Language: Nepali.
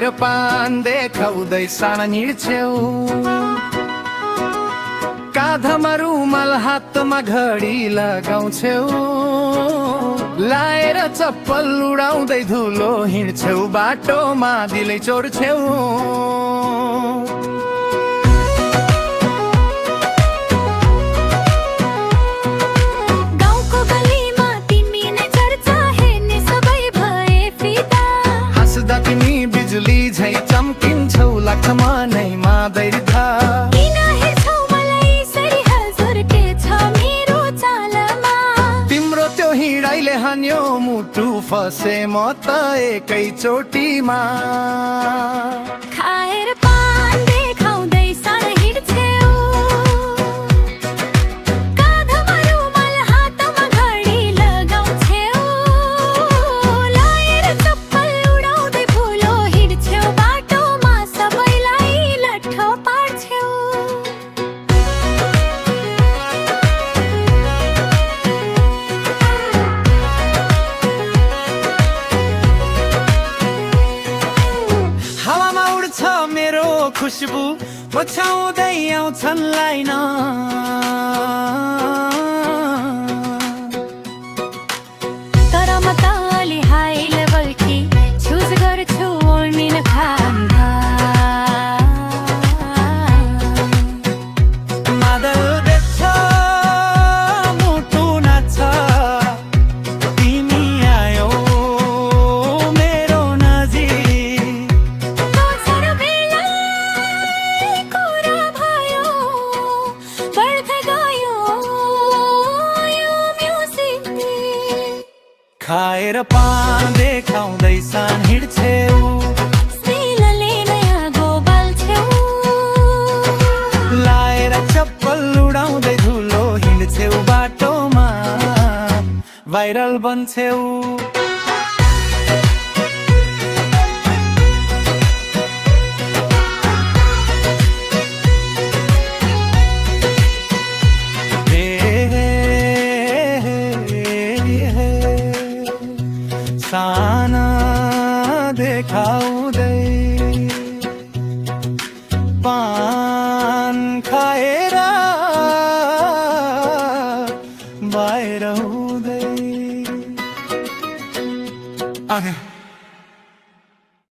खाएर पान देखाउँदै साना हिँड्छेउ काँधमा रुमाल हातमा घडी लगाउँछेउ लाएर चप्पल उडाउँदै धुलो हिँड्छेउ बाटोमा दिलै चोर्छेउ तिमी बिजुली झै चम्किन्छौ लाग्छ मनैमा दैर्घ्य किन हेर्छौ मलाई यसरी हजुर के छ मेरो चालमा तिम्रो त्यो हिँडाइले हान्यो मुटु फसे म त एकै चोटीमा खाएर पान देखाउँदै सानो हिँड्छेउ काँधमा रुमाल हातमा घडी लगाउँछेउ लाएर चप्पल उडाउँदै फुलो हिँड्छेउ बाटोमा सबैलाई लट्ठो पार्छेउ हावामा उड्छ मेरो खुसबु पछ्याउँदै आउँछन् लाइन तर म त अलि हाई लेभलकी चुज गर्छु ओल्मिन खान्दा मादल देख्छ मुटु नाच्छ तिमी आयौ मेरो नजिक बजार बेलालाई कुरा भयो बढ्दै गयो यो म्युजिक खाएर पान देखाउँदै सान हिँड्छेउ स्मेलले नयाँ गोबल छेउ लाएर चप्पल उडाउँदै धुलो हिँड्छेउ बाटोमा भाइरल बन्छेउ